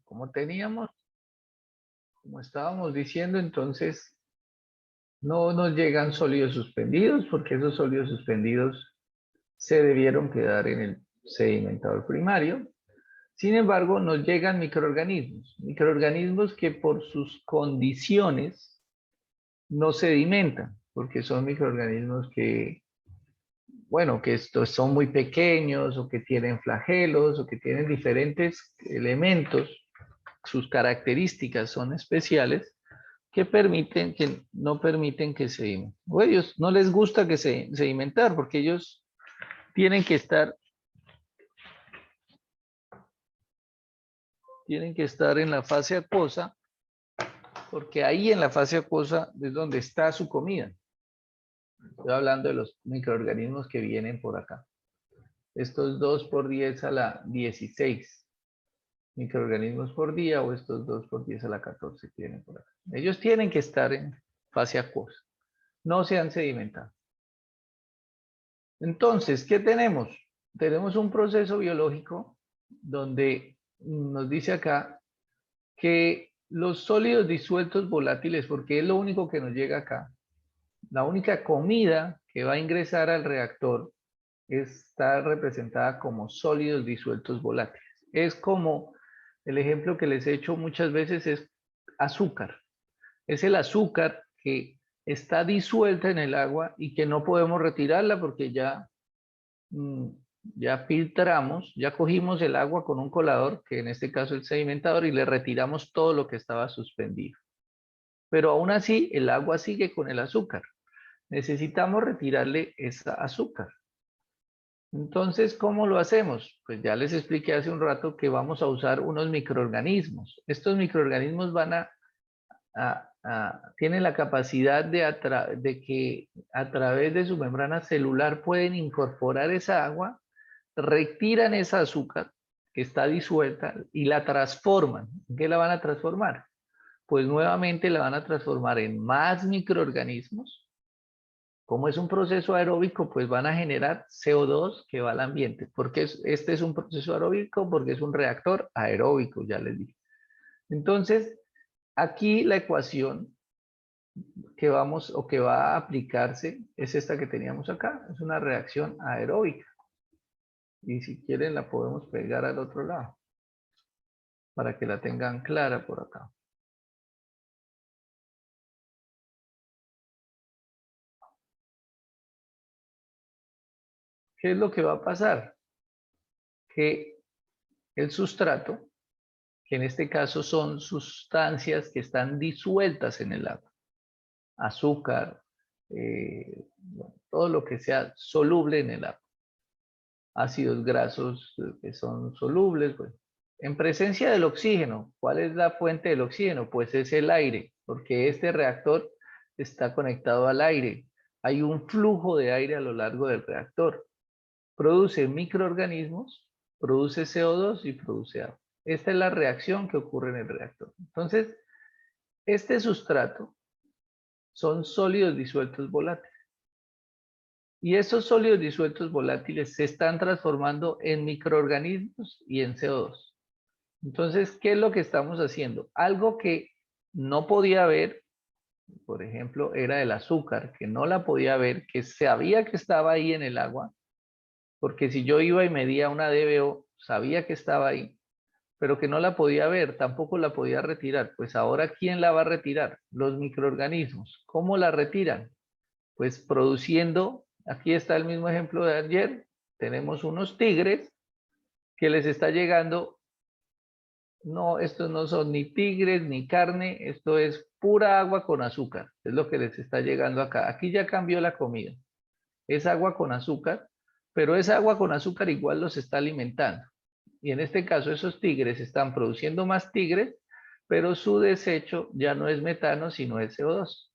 como teníamos, como estábamos diciendo, entonces no nos llegan sólidos suspendidos porque esos sólidos suspendidos se debieron quedar en el sedimentador primario. Sin embargo, nos llegan microorganismos que por sus condiciones no sedimentan, porque son microorganismos que, bueno, que estos son muy pequeños o que tienen flagelos o que tienen diferentes elementos, sus características son especiales que no permiten que sedimenten. O ellos no les gusta que sedimentar porque ellos tienen que estar en la fase acuosa, porque ahí en la fase acuosa es donde está su comida. Estoy hablando de los microorganismos que vienen por acá. Estos 2 por 10 a la 16 microorganismos por día, o estos 2 por 10 a la 14 que vienen por acá. Ellos tienen que estar en fase acuosa. No se han sedimentado. Entonces, ¿qué tenemos? Tenemos un proceso biológico donde nos dice acá que los sólidos disueltos volátiles, porque es lo único que nos llega acá, la única comida que va a ingresar al reactor está representada como sólidos disueltos volátiles. Es como el ejemplo que les he hecho muchas veces es azúcar. Es el azúcar que está disuelta en el agua y que no podemos retirarla porque ya filtramos, ya cogimos el agua con un colador, que en este caso es el sedimentador, y le retiramos todo lo que estaba suspendido. Pero aún así, el agua sigue con el azúcar. Necesitamos retirarle esa azúcar. Entonces, ¿cómo lo hacemos? Pues ya les expliqué hace un rato que vamos a usar unos microorganismos. Estos microorganismos tienen la capacidad de que a través de su membrana celular pueden incorporar esa agua, retiran esa azúcar que está disuelta y la transforman. ¿En qué la van a transformar? Pues nuevamente la van a transformar en más microorganismos. Como es un proceso aeróbico, pues van a generar CO2 que va al ambiente. ¿Por qué este es un proceso aeróbico? Porque es un reactor aeróbico, ya les dije. Entonces, aquí la ecuación que vamos o que va a aplicarse es esta que teníamos acá. Es una reacción aeróbica. Y si quieren la podemos pegar al otro lado para que la tengan clara por acá. ¿Qué es lo que va a pasar? Que el sustrato, que en este caso son sustancias que están disueltas en el agua, azúcar, bueno, todo lo que sea soluble en el agua, ácidos grasos que son solubles, bueno. En presencia del oxígeno, ¿cuál es la fuente del oxígeno? Pues es el aire, porque este reactor está conectado al aire. Hay un flujo de aire a lo largo del reactor. Produce microorganismos, produce CO2 y produce agua. Esta es la reacción que ocurre en el reactor. Entonces, este sustrato son sólidos disueltos volátiles. Y esos sólidos disueltos volátiles se están transformando en microorganismos y en CO2. Entonces, ¿qué es lo que estamos haciendo? Algo que no podía ver, por ejemplo, era el azúcar, que no la podía ver, que sabía que estaba ahí en el agua, porque si yo iba y medía una DBO, sabía que estaba ahí, pero que no la podía ver, tampoco la podía retirar. Pues ahora, ¿quién la va a retirar? Los microorganismos. ¿Cómo la retiran? Pues produciendo, aquí está el mismo ejemplo de ayer, tenemos unos tigres que les está llegando, no, estos no son ni tigres ni carne, esto es pura agua con azúcar, es lo que les está llegando acá. Aquí ya cambió la comida, es agua con azúcar, pero esa agua con azúcar igual los está alimentando. Y en este caso esos tigres están produciendo más tigres, pero su desecho ya no es metano, sino es CO2.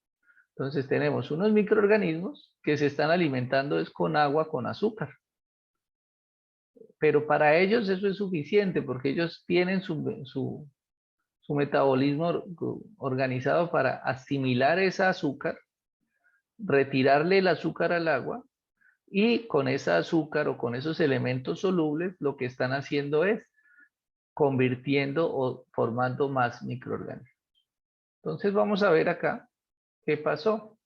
Entonces tenemos unos microorganismos que se están alimentando es con agua con azúcar. Pero para ellos eso es suficiente porque ellos tienen su metabolismo organizado para asimilar esa azúcar, retirarle el azúcar al agua y con ese azúcar o con esos elementos solubles lo que están haciendo es convirtiendo o formando más microorganismos. Entonces vamos a ver acá qué pasó.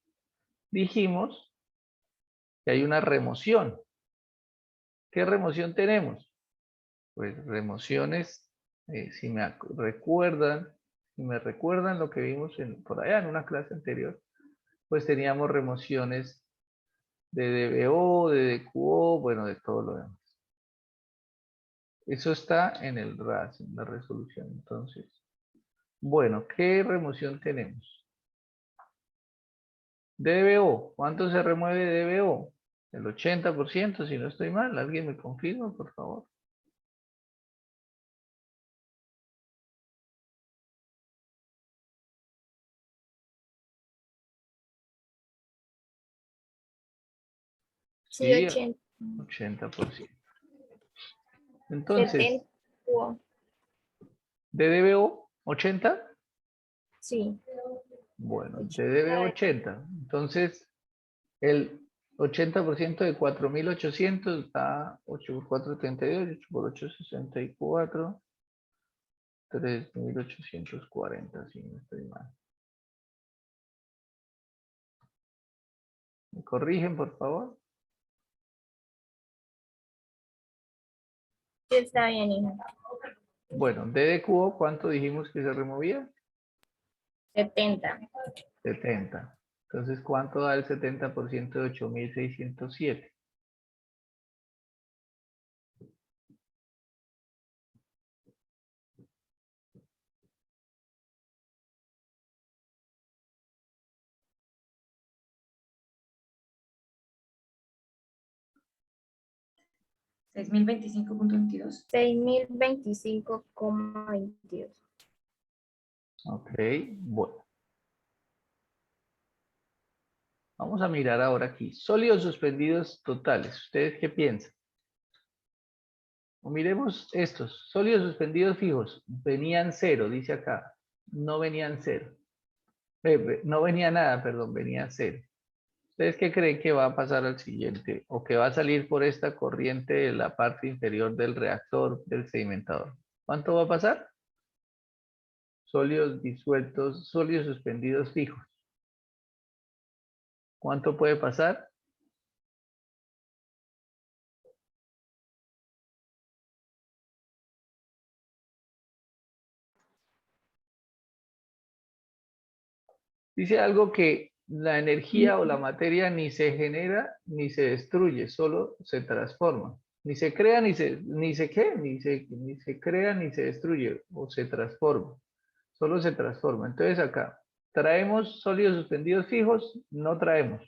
Dijimos que hay una remoción. ¿Qué remoción tenemos? Pues remociones, si me recuerdan lo que vimos por allá en una clase anterior, pues teníamos remociones de DBO, de DQO, bueno, de todo lo demás. Eso está en el RAS, en la resolución. Entonces, bueno, ¿qué remoción tenemos? DBO, ¿cuánto se remueve de DBO? El 80%, si no estoy mal. ¿Alguien me confirma, por favor? Sí, Sí, 80. 80%. Entonces, 70. ¿de DBO 80? Sí. Bueno, de 80. DBO 80. Entonces, el 80% de 4.800 da 8 por 4, 32, 8 por 8, 64, 3.840, si no estoy mal. ¿Me corrigen, por favor? Sí, está bien, hija. Bueno, D de cubo, ¿cuánto dijimos que se removía? 70. 70. Entonces, ¿cuánto da el 70% de 8.607? $6.025.22. 6.025,22. Ok, bueno. Vamos a mirar ahora aquí. Sólidos suspendidos totales. ¿Ustedes qué piensan? O miremos estos. Sólidos suspendidos fijos. Venían cero, dice acá. No venían cero. No venía nada, perdón, venía cero. ¿Ustedes qué creen que va a pasar al siguiente? ¿O que va a salir por esta corriente de la parte inferior del reactor del sedimentador? ¿Cuánto va a pasar? Sólidos disueltos, sólidos suspendidos fijos. ¿Cuánto puede pasar? Dice algo que la energía o la materia ni se genera ni se destruye, solo se transforma. Ni se crea ni se crea ni se destruye o se transforma. Solo se transforma. Entonces acá, ¿traemos sólidos suspendidos fijos? No traemos.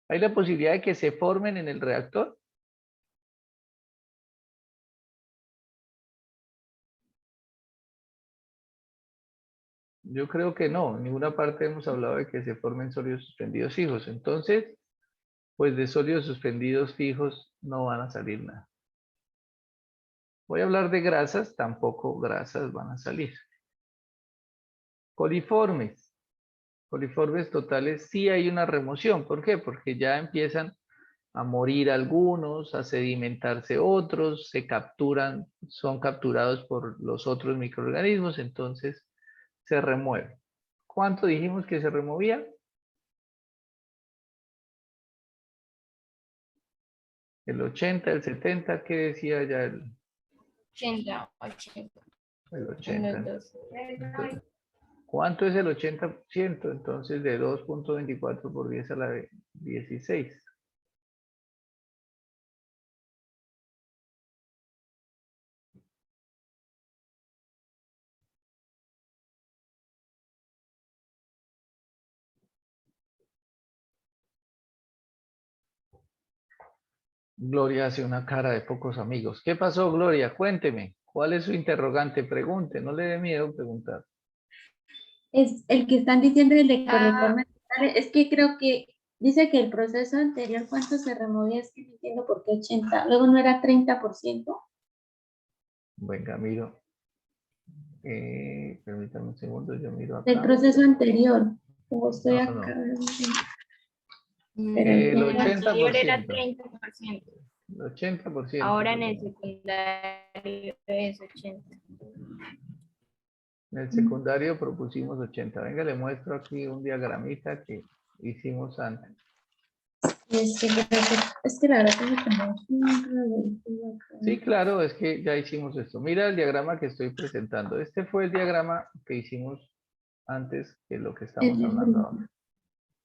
¿Hay la posibilidad de que se formen en el reactor? Yo creo que no. En ninguna parte hemos hablado de que se formen sólidos suspendidos fijos. Entonces, pues de sólidos suspendidos fijos no van a salir nada. Voy a hablar de grasas, tampoco grasas van a salir. Coliformes. Coliformes totales sí hay una remoción. ¿Por qué? Porque ya empiezan a morir algunos, a sedimentarse otros, se capturan, son capturados por los otros microorganismos, entonces se remueve. ¿Cuánto dijimos que se removía? El 80, el 70, ¿qué decía ya el 80. 80. En 80? los dos. Entonces, ¿cuánto es el 80%? Entonces de 2.24 por 10 a la 16. Gloria hace una cara de pocos amigos. ¿Qué pasó, Gloria? Cuénteme. ¿Cuál es su interrogante? Pregunte, no le dé miedo preguntar. Es el que están diciendo el de Ah, coliformes totales. Es que creo que dice que el proceso anterior, ¿cuánto se removía? Es que no entiendo por qué 80. Luego no era 30%. Venga, miro. Permítame un segundo, yo miro Del acá. proceso anterior. Como estoy No. acá. El el anterior era 80%. 30%. El 80%. Ahora en el secundario es 80. En el secundario propusimos 80. Venga, le muestro aquí un diagramita que hicimos antes. Es que la verdad tengo como un revoltijo acá. Sí, claro, es que ya hicimos esto. Mira el diagrama que estoy presentando. Este fue el diagrama que hicimos antes que lo que estamos hablando ahora.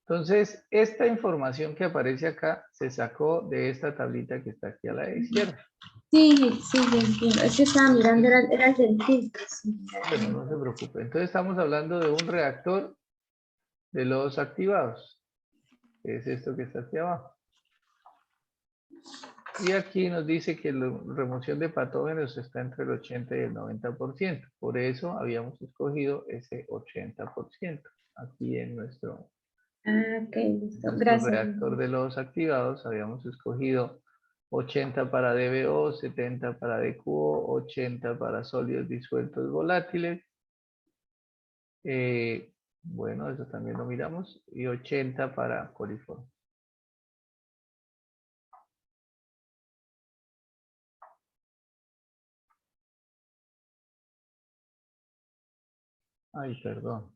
Entonces, esta información que aparece acá se sacó de esta tablita que está aquí a la izquierda. Sí, sí, yo entiendo. Es que estaba mirando, era el del filtro. Sí. Bueno, no se preocupe. Entonces estamos hablando de un reactor de lodos activados, que es esto que está aquí abajo. Y aquí nos dice que la remoción de patógenos está entre el 80 y el 90%. Por eso habíamos escogido ese 80% aquí en nuestro Ok, listo. nuestro Gracias. reactor de lodos activados. Habíamos escogido 80 para DBO, 70 para DQO, 80 para sólidos disueltos volátiles. Bueno, eso también lo miramos. Y 80 para coliformes. Ay, perdón.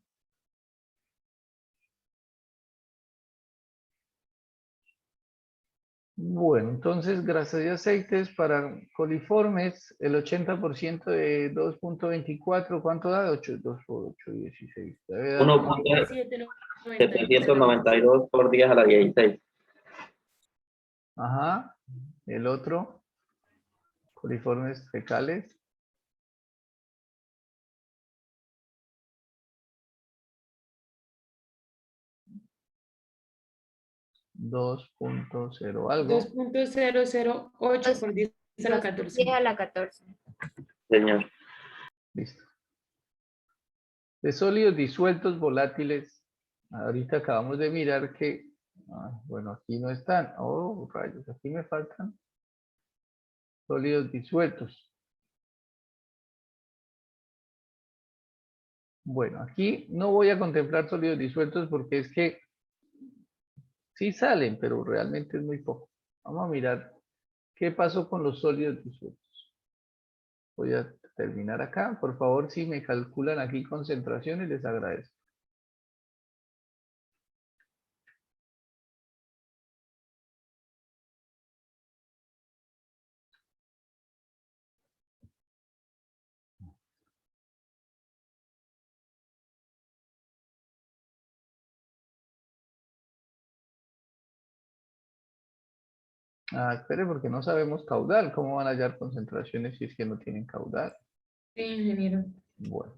Bueno, entonces grasas y aceites para coliformes, el 80% de 2.24, ¿cuánto da? 8, 2 por 8, 16. Debe dar 1.792 por 10 a la 16. Ajá. El otro, coliformes fecales. $2.0 algo. 2.008 por 10 a la 14. 10 a la 14. Señor. Listo. De sólidos disueltos volátiles, ahorita acabamos de mirar que, bueno, aquí no están. Oh, rayos, aquí me faltan sólidos disueltos. Bueno, aquí no voy a contemplar sólidos disueltos porque es que sí salen, pero realmente es muy poco. Vamos a mirar qué pasó con los sólidos disueltos. Voy a terminar acá. Por favor, si me calculan aquí concentraciones, les agradezco. Espere, porque no sabemos caudal. ¿Cómo van a hallar concentraciones si es que no tienen caudal? Sí, ingeniero. Bueno.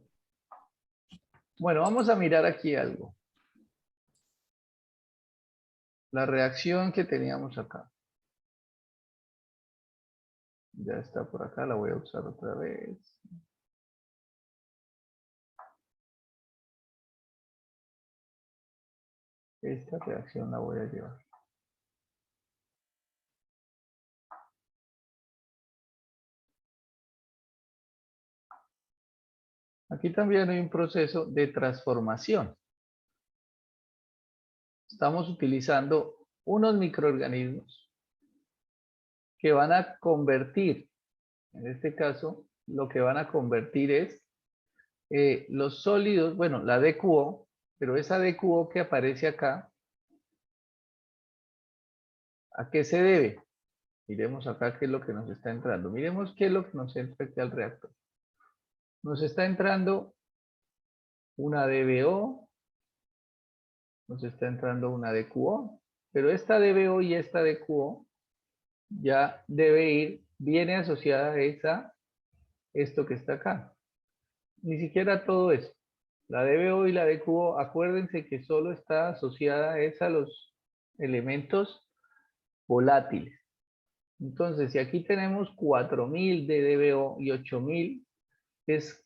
Bueno, vamos a mirar aquí algo. La reacción que teníamos acá. Ya está por acá, la voy a usar otra vez. Esta reacción la voy a llevar. Aquí también hay un proceso de transformación. Estamos utilizando unos microorganismos que van a convertir, en este caso, lo que van a convertir es los sólidos, bueno, la DQO, pero esa DQO que aparece acá, ¿a qué se debe? Miremos acá qué es lo que nos está entrando. Miremos qué es lo que nos entra aquí al reactor. Nos está entrando una DBO, nos está entrando una DQO, pero esta DBO y esta DQO ya debe ir, viene asociada a esto que está acá. Ni siquiera todo eso. La DBO y la DQO, acuérdense que solo está asociada a los elementos volátiles. Entonces, si aquí tenemos 4000 de DBO y 8000, es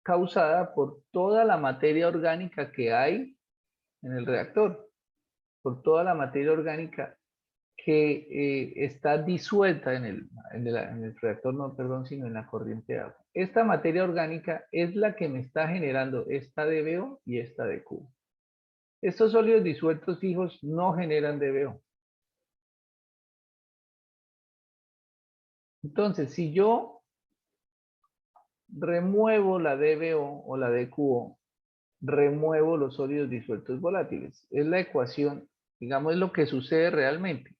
causada por toda la materia orgánica que hay en el reactor, por toda la materia orgánica que está disuelta en el reactor, no, perdón, sino en la corriente de agua. Esta materia orgánica es la que me está generando esta DBO y esta DQ. Estos sólidos disueltos fijos no generan DBO. Entonces, si yo remuevo la DBO o la DQO, remuevo los sólidos disueltos volátiles. Es la ecuación, digamos, es lo que sucede realmente.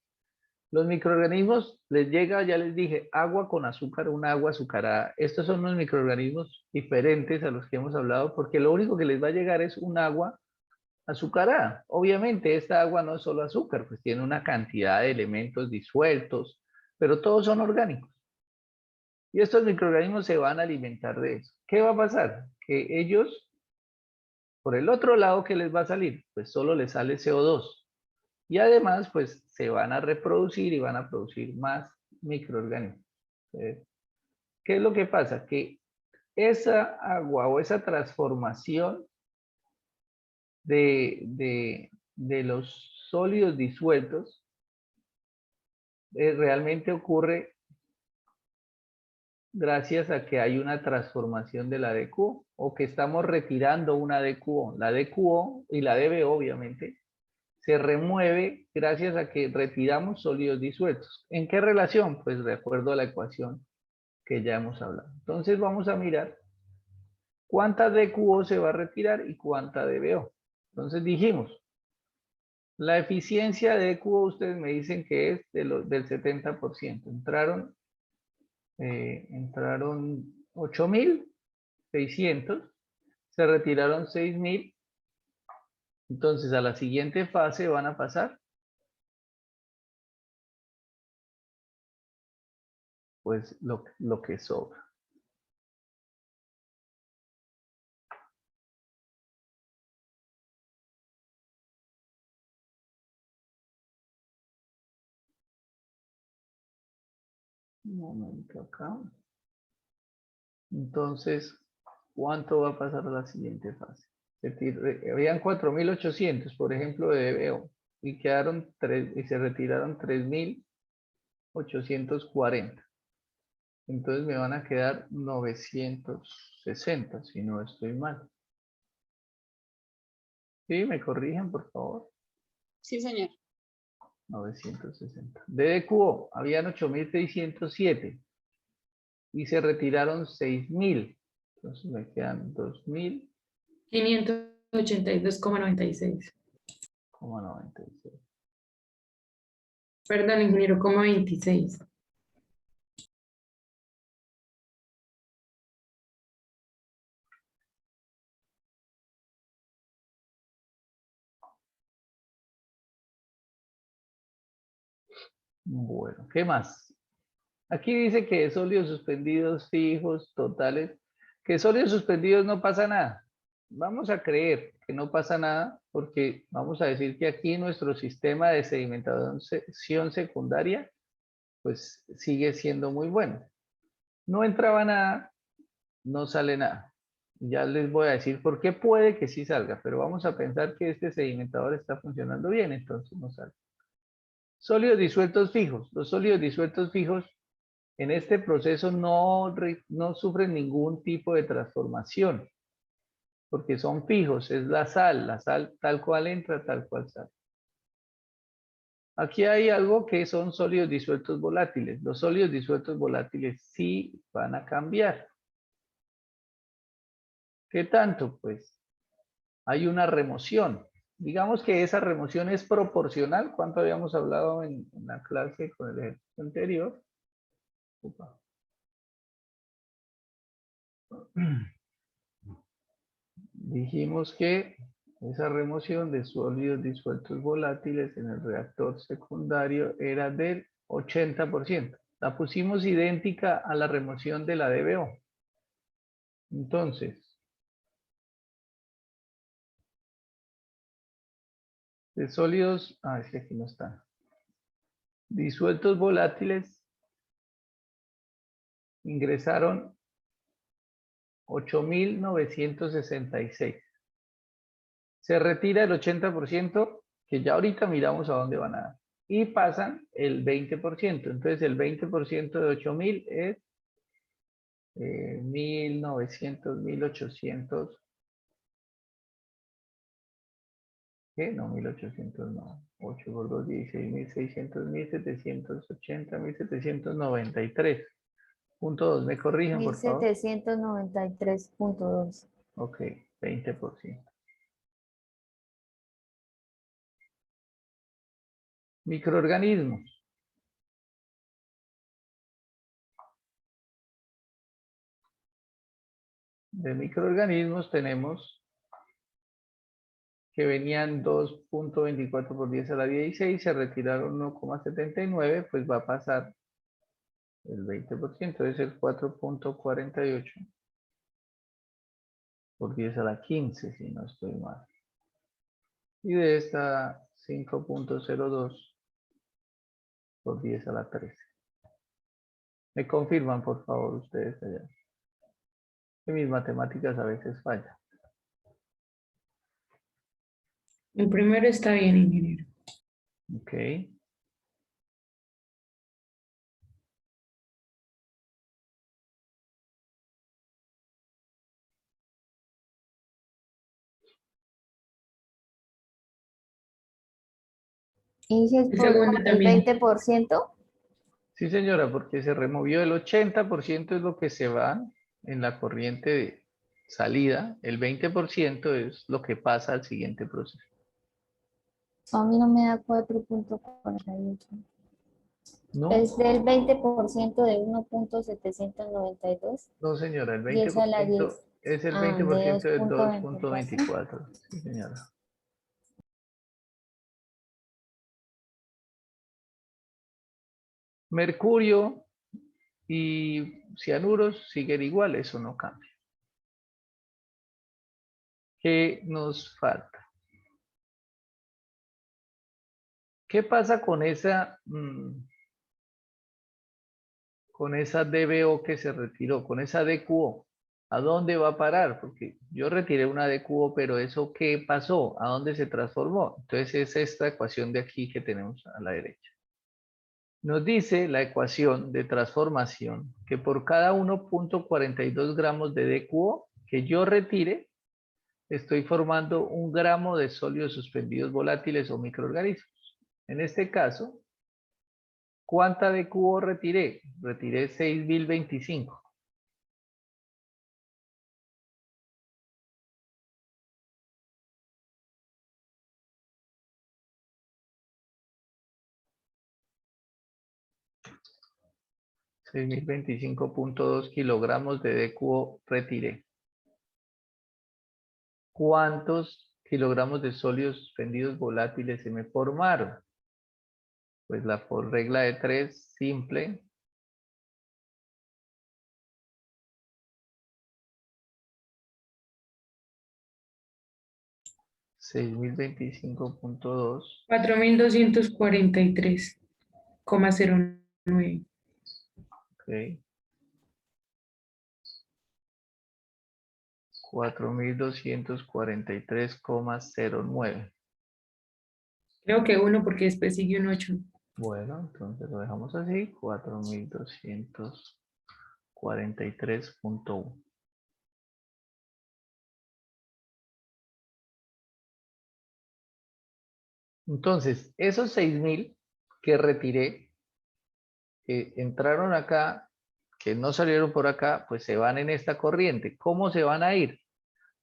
Los microorganismos les llega, ya les dije, agua con azúcar, un agua azucarada. Estos son unos microorganismos diferentes a los que hemos hablado porque lo único que les va a llegar es un agua azucarada. Obviamente esta agua no es solo azúcar, pues tiene una cantidad de elementos disueltos, pero todos son orgánicos. Y estos microorganismos se van a alimentar de eso. ¿Qué va a pasar? Que ellos, por el otro lado, ¿qué les va a salir? Pues solo les sale CO2. Y además, pues se van a reproducir y van a producir más microorganismos. ¿Qué es lo que pasa? Que esa agua o esa transformación de los sólidos disueltos realmente ocurre gracias a que hay una transformación de la DQO o que estamos retirando una DQO. La DQO y la DBO, obviamente, se remueve gracias a que retiramos sólidos disueltos. ¿En qué relación? Pues de acuerdo a la ecuación que ya hemos hablado. Entonces vamos a mirar cuánta DQO se va a retirar y cuánta DBO. Entonces dijimos, la eficiencia de DQO ustedes me dicen que es del 70%. Entraron 8.600, se retiraron 6.000. Entonces a la siguiente fase van a pasar pues lo que sobra. Un momento acá. Entonces, ¿cuánto va a pasar a la siguiente fase? Habían 4.800, por ejemplo, de DBO, y quedaron y se retiraron 3.840. Entonces me van a quedar 960, si no estoy mal. ¿Sí? ¿Me corrigen, por favor? Sí, señor. 960. De DQO, habían 8.607 y se retiraron 6.000. Entonces me quedan 582,96. 2.000,96. Perdón, ingeniero, 26. Bueno, ¿qué más? Aquí dice que sólidos suspendidos fijos, totales, que sólidos suspendidos no pasa nada. Vamos a creer que no pasa nada porque vamos a decir que aquí nuestro sistema de sedimentación secundaria pues sigue siendo muy bueno. No entraba nada, no sale nada. Ya les voy a decir por qué puede que sí salga, pero vamos a pensar que este sedimentador está funcionando bien, entonces no sale. Sólidos disueltos fijos. Los sólidos disueltos fijos en este proceso no sufren ningún tipo de transformación, porque son fijos, es la sal tal cual entra, tal cual sale. Aquí hay algo que son sólidos disueltos volátiles. Los sólidos disueltos volátiles sí van a cambiar. ¿Qué tanto? Pues hay una remoción. Digamos que esa remoción es proporcional. ¿Cuánto habíamos hablado en la clase con el ejercicio anterior? Upa. Dijimos que esa remoción de sólidos disueltos volátiles en el reactor secundario era del 80%. La pusimos idéntica a la remoción de la DBO. Entonces, de sólidos, es que aquí no están. Disueltos volátiles ingresaron 8.966. Se retira el 80%, que ya ahorita miramos a dónde van a dar. Y pasan el 20%. Entonces el 20% de 8.000 es 1.900, 1.800. ¿Qué? No, 1800 no. 8 por 2, 16, 1600, 1780, 1793. Punto 2. ¿Me corrigen, por favor? 1793.2. Ok, 20%. Microorganismos. De microorganismos tenemos que venían 2.24 por 10 a la 16, se retiraron 1,79, pues va a pasar el 20%, debe ser 4.48 por 10 a la 15, si no estoy mal. Y de esta 5.02 por 10 a la 13. Me confirman, por favor, ustedes allá. Que mis matemáticas a veces fallan. El primero está bien, ingeniero. Ok. ¿Inicias El por segundo el también. 20%? Sí, señora, porque se removió el 80% es lo que se va en la corriente de salida. El 20% es lo que pasa al siguiente proceso. A mí no me da 4.48. No, Es del 20% de 1.792. no, señora, el 10 a la 10. 20% es el Ah, de 20% del 2.24. 2.24. Sí, señora. Mercurio y cianuros siguen igual, eso no cambia. ¿Qué nos falta? ¿Qué pasa con esa DBO que se retiró, con esa DQO? ¿A dónde va a parar? Porque yo retiré una DQO, pero ¿eso qué pasó? ¿A dónde se transformó? Entonces es esta ecuación de aquí que tenemos a la derecha. Nos dice la ecuación de transformación que por cada 1.42 gramos de DQO que yo retire, estoy formando 1 gramo de sólidos suspendidos volátiles o microorganismos. En este caso, ¿cuánta DQO retiré? Retiré 6025. $6.025.2 kilogramos de DQO retiré. ¿Cuántos kilogramos de sólidos suspendidos volátiles se me formaron? Pues la por regla de 3, simple. $6.025.2. 4.243,09. Ok. 4.243,09. Creo que uno porque después sigue un 8. Bueno, entonces lo dejamos así. 4.243.1. Entonces, esos 6.000 que retiré, que entraron acá, que no salieron por acá, pues se van en esta corriente. ¿Cómo se van a ir?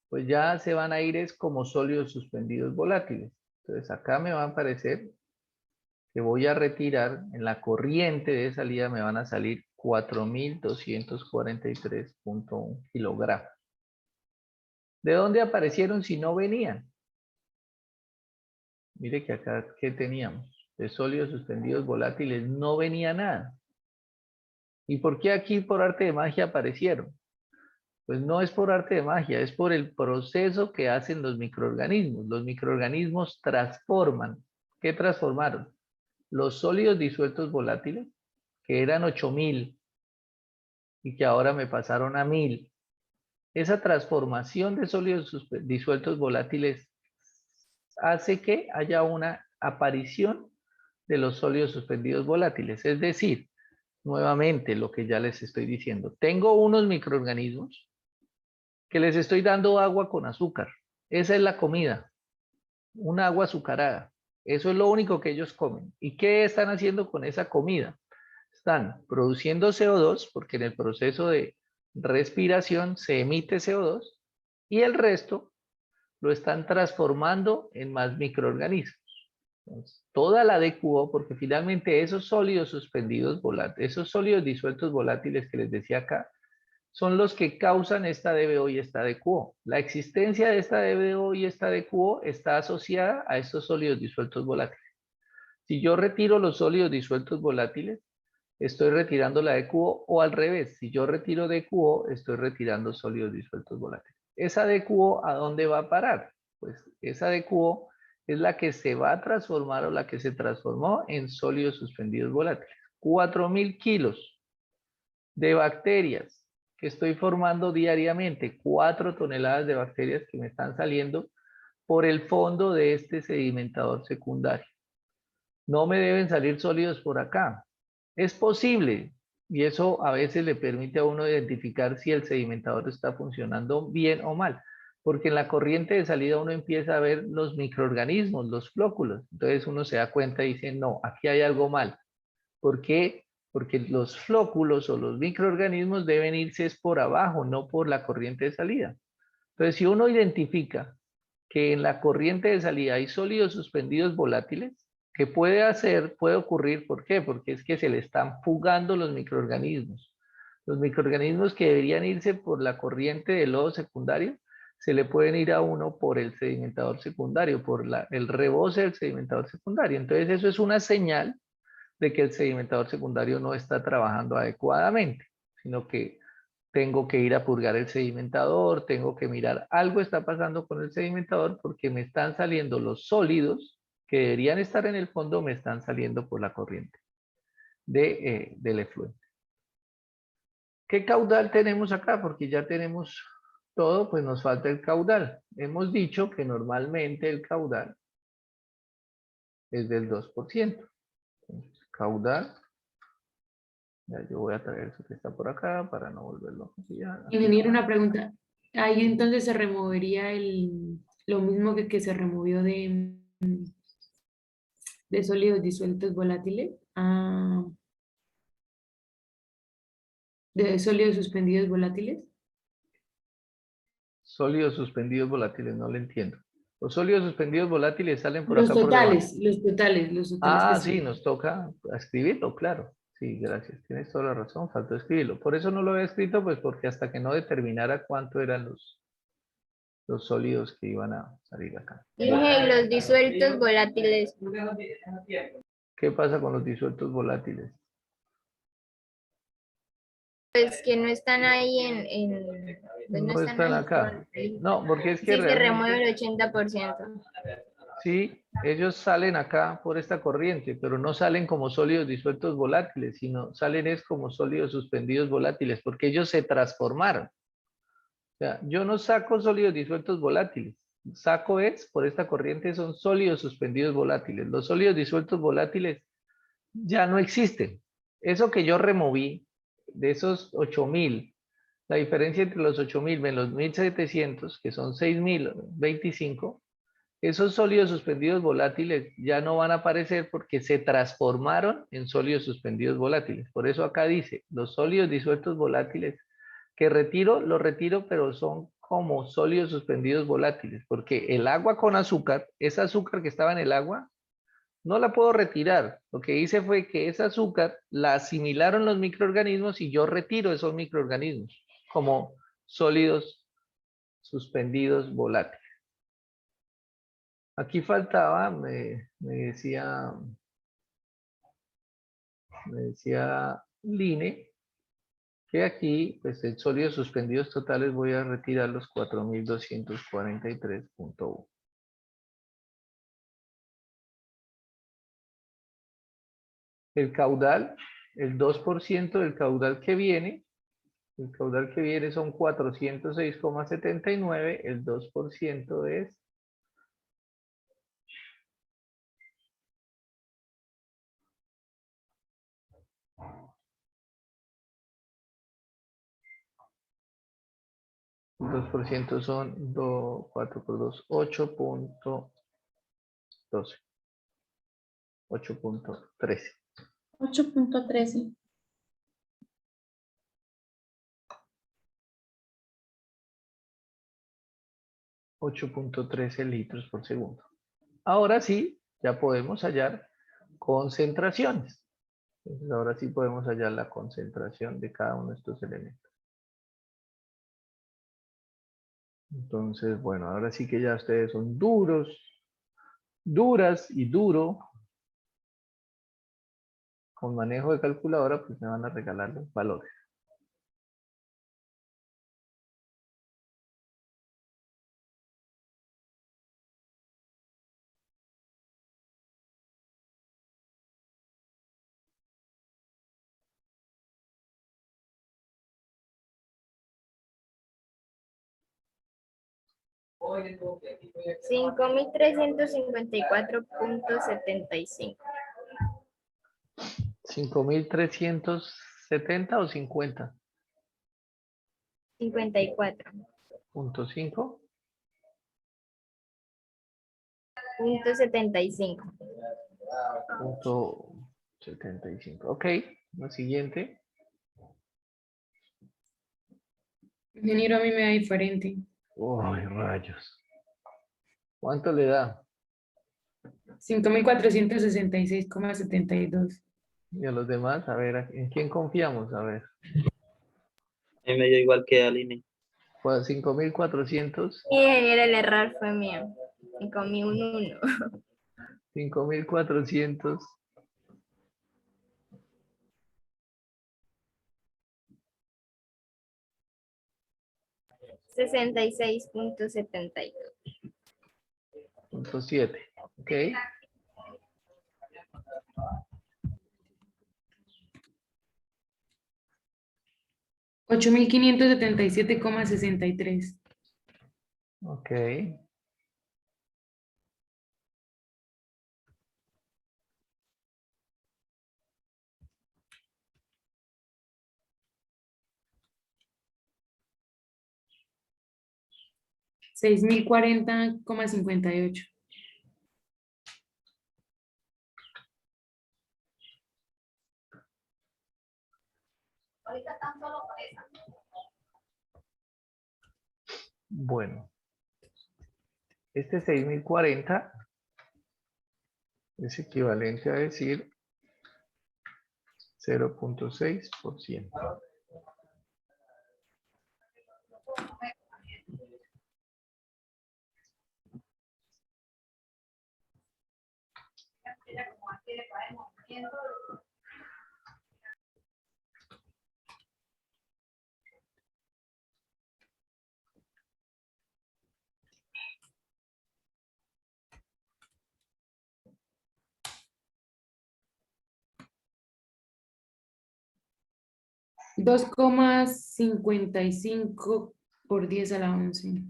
Pues ya se van a ir es como sólidos suspendidos volátiles. Entonces acá me va a aparecer que voy a retirar en la corriente de salida, me van a salir 4.243.1 kilogramos. ¿De dónde aparecieron si no venían? Mire que acá, ¿qué teníamos? De sólidos suspendidos volátiles no venía nada. ¿Y por qué aquí por arte de magia aparecieron? Pues no es por arte de magia, es por el proceso que hacen los microorganismos. Los microorganismos transforman. ¿Qué transformaron? Los sólidos disueltos volátiles, que eran 8.000 y que ahora me pasaron a 1.000. Esa transformación de sólidos disueltos volátiles hace que haya una aparición de los sólidos suspendidos volátiles. Es decir, nuevamente lo que ya les estoy diciendo. Tengo unos microorganismos que les estoy dando agua con azúcar. Esa es la comida. un agua azucarada. Eso es lo único que ellos comen. ¿Y qué están haciendo con esa comida? Están produciendo CO2 porque en el proceso de respiración se emite CO2 y el resto lo están transformando en más microorganismos. Entonces, toda la DQO, porque finalmente esos sólidos suspendidos volátiles, esos sólidos disueltos volátiles que les decía acá, son los que causan esta DBO y esta DQO. La existencia de esta DBO y esta DQO está asociada a estos sólidos disueltos volátiles. Si yo retiro los sólidos disueltos volátiles, estoy retirando la DQO, o al revés, si yo retiro DQO, estoy retirando sólidos disueltos volátiles. ¿Esa DQO a dónde va a parar? Pues esa DQO es la que se va a transformar o la que se transformó en sólidos suspendidos volátiles. 4.000 kilos de bacterias que estoy formando diariamente, 4 toneladas de bacterias que me están saliendo por el fondo de este sedimentador secundario. No me deben salir sólidos por acá. Es posible, y eso a veces le permite a uno identificar si el sedimentador está funcionando bien o mal, porque en la corriente de salida uno empieza a ver los microorganismos, los flóculos. Entonces uno se da cuenta y dice, no, aquí hay algo mal. ¿Por qué? Porque los flóculos o los microorganismos deben irse por abajo, no por la corriente de salida. Entonces, si uno identifica que en la corriente de salida hay sólidos suspendidos volátiles, ¿qué puede hacer? Puede ocurrir, ¿por qué? Porque es que se le están fugando los microorganismos. Los microorganismos que deberían irse por la corriente de lodo secundario, se le pueden ir a uno por el sedimentador secundario, por el rebose del sedimentador secundario. Entonces, eso es una señal de que el sedimentador secundario no está trabajando adecuadamente, sino que tengo que ir a purgar el sedimentador, tengo que mirar, algo está pasando con el sedimentador porque me están saliendo los sólidos que deberían estar en el fondo, me están saliendo por la corriente del efluente. ¿Qué caudal tenemos acá? Porque ya tenemos todo, pues nos falta el caudal. Hemos dicho que normalmente el caudal es del 2%. Entonces, caudal, ya yo voy a traer eso que está por acá para no volverlo a copiar. Ingeniero, una pregunta. Ahí entonces se removería lo mismo que se removió de sólidos disueltos volátiles, de sólidos suspendidos volátiles. Sólidos suspendidos volátiles, no lo entiendo. Los sólidos suspendidos volátiles salen por Los acá por debajo. totales, los totales Ah, que sí, sí. nos toca escribirlo, claro. Sí, gracias. Tienes toda la razón, faltó escribirlo. Por eso no lo había escrito, pues porque hasta que no determinara cuánto eran los sólidos que iban a salir acá. Dije los disueltos volátiles. ¿Qué pasa con los disueltos volátiles? Pues que no están ahí pues no No están están ahí. acá. No, porque es que Sí, se remueve realmente, el 80%. sí, ellos salen acá por esta corriente, pero no salen como sólidos disueltos volátiles, sino salen es como sólidos suspendidos volátiles, porque ellos se transformaron. O sea, yo no saco sólidos disueltos volátiles. Saco es, por esta corriente, son sólidos suspendidos volátiles. Los sólidos disueltos volátiles ya no existen. Eso que yo removí de esos 8.000, la diferencia entre los 8.000 y los 1.700, que son 6.025, esos sólidos suspendidos volátiles ya no van a aparecer porque se transformaron en sólidos suspendidos volátiles. Por eso acá dice, los sólidos disueltos volátiles que retiro, los retiro, pero son como sólidos suspendidos volátiles, porque el agua con azúcar, ese azúcar que estaba en el agua, no la puedo retirar. Lo que hice fue que ese azúcar la asimilaron los microorganismos y yo retiro esos microorganismos como sólidos suspendidos volátiles. Aquí faltaba, me decía Line, que aquí, pues en sólidos suspendidos totales voy a retirar los 4.243.1. El caudal, el 2% del caudal que viene, el caudal que viene son 406,79, el 2% es 2% son 4 por 2, 8.8. 12. 8.13. 8.13. litros por segundo. Ahora sí, ya podemos hallar concentraciones. Entonces ahora sí podemos hallar la concentración de cada uno de estos elementos. Entonces, bueno, ahora sí que ya ustedes son duros, duras y duro. Con manejo de calculadora, pues me van a regalar los valores. Cinco mil 354.75. 5.370 o 50. 54. Punto 5. Punto 75. Punto 75. Ok, la siguiente. Ingeniero, a mí me da diferente. Uy, rayos. ¿Cuánto le da? 5.466,72. Y a los demás, a ver, ¿en quién confiamos? A ver, A mí me dio igual que Aline. pues 5.400, Ingeniero, el error fue mío. Y comí un 1. 5.400, 66.72. punto 7. Ok, 8.577,63. ok. Seis mil 40,58. Bueno, este 6.040 es equivalente a decir 0.6%. Dos coma 55 por 10 a la 11.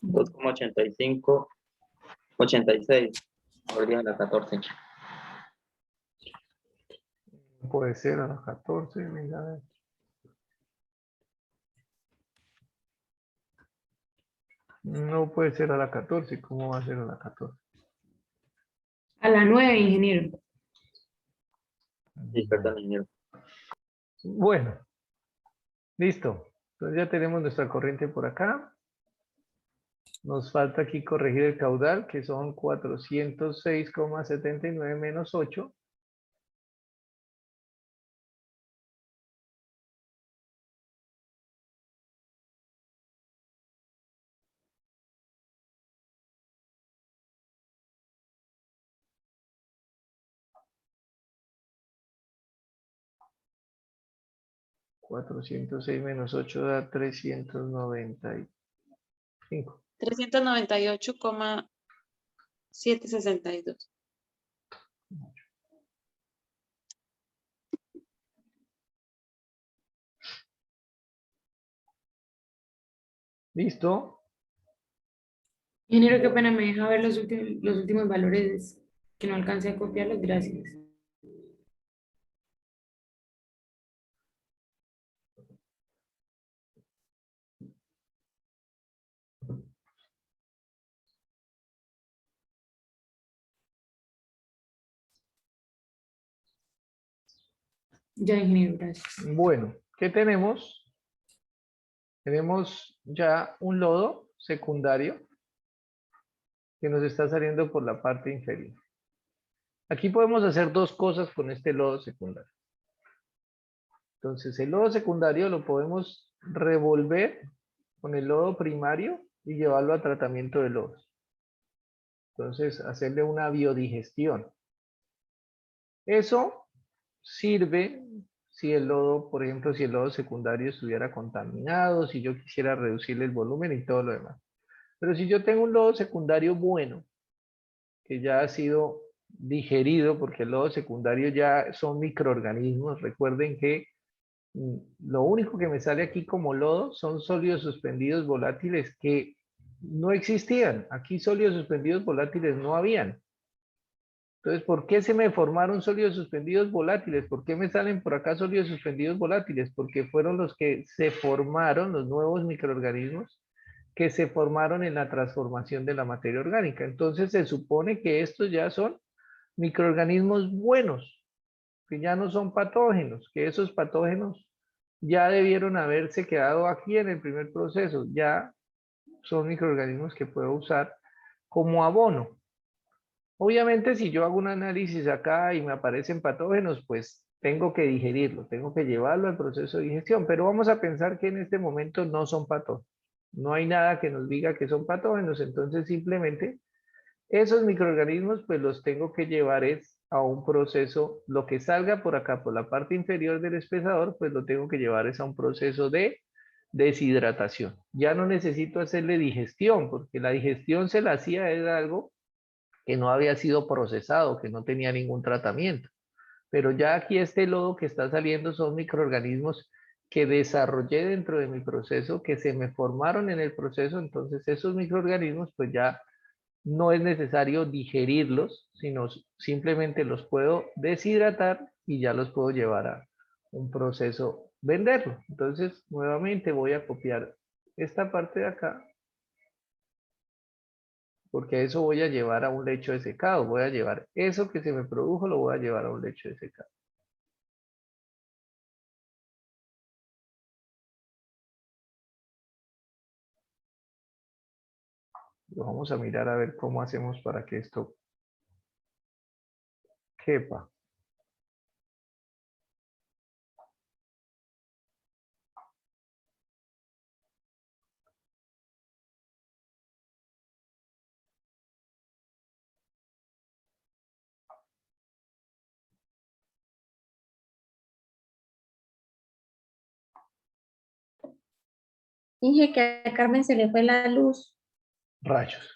Dos coma 85, 86 por 10 a la 14. Puede ser a las 14, venga, a ver. No puede ser a la 14, ¿cómo va a ser a la 14? A la 9, ingeniero. Sí, perdón, ingeniero. Bueno, listo. Entonces ya tenemos nuestra corriente por acá. Nos falta aquí corregir el caudal, que son 406,79 menos 8. $406 menos 8 da 395. 398,762. ¿Listo? Ingeniero, qué pena, me deja ver los últimos valores que no alcancé a copiarlos, gracias. Ya, ingeniero, gracias. Bueno, ¿qué tenemos? Tenemos ya un lodo secundario que nos está saliendo por la parte inferior. Aquí podemos hacer dos cosas con este lodo secundario. Entonces, el lodo secundario lo podemos revolver con el lodo primario y llevarlo a tratamiento de lodos. Entonces, hacerle una biodigestión. Eso sirve si el lodo, por ejemplo, si el lodo secundario estuviera contaminado, si yo quisiera reducirle el volumen y todo lo demás. Pero si yo tengo un lodo secundario bueno, que ya ha sido digerido, porque el lodo secundario ya son microorganismos, recuerden que lo único que me sale aquí como lodo son sólidos suspendidos volátiles que no existían. Aquí sólidos suspendidos volátiles no habían. Entonces, ¿por qué se me formaron sólidos suspendidos volátiles? ¿Por qué me salen por acá sólidos suspendidos volátiles? Porque fueron los que se formaron, los nuevos microorganismos que se formaron en la transformación de la materia orgánica. Entonces, se supone que estos ya son microorganismos buenos, que ya no son patógenos, que esos patógenos ya debieron haberse quedado aquí en el primer proceso, ya son microorganismos que puedo usar como abono. Obviamente, si yo hago un análisis acá y me aparecen patógenos, pues tengo que digerirlo, tengo que llevarlo al proceso de digestión, pero vamos a pensar que en este momento no son patógenos. No hay nada que nos diga que son patógenos, entonces simplemente esos microorganismos pues los tengo que llevar es a un proceso, lo que salga por acá, por la parte inferior del espesador, pues lo tengo que llevar es a un proceso de deshidratación. Ya no necesito hacerle digestión, porque la digestión se la hacía era algo que no había sido procesado, que no tenía ningún tratamiento. Pero ya aquí este lodo que está saliendo son microorganismos que desarrollé dentro de mi proceso, que se me formaron en el proceso, entonces esos microorganismos pues ya no es necesario digerirlos, sino simplemente los puedo deshidratar y ya los puedo llevar a un proceso, venderlo. Entonces, nuevamente voy a copiar esta parte de acá, porque eso voy a llevar a un lecho de secado. Voy a llevar eso que se me produjo, lo voy a llevar a un lecho de secado. Lo vamos a mirar a ver cómo hacemos para que esto quepa. Dije que a Carmen se le fue la luz. Rayos.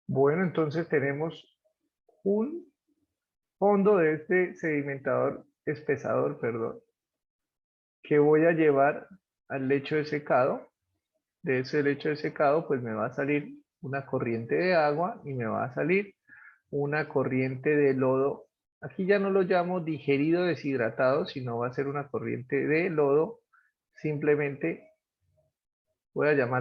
Bueno, entonces tenemos un fondo de este sedimentador, espesador, perdón, que voy a llevar al lecho de secado. De ese lecho de secado, pues me va a salir una corriente de agua y me va a salir una corriente de lodo. Aquí ya no lo llamo digerido deshidratado, sino va a ser una corriente de lodo. Simplemente voy a llamar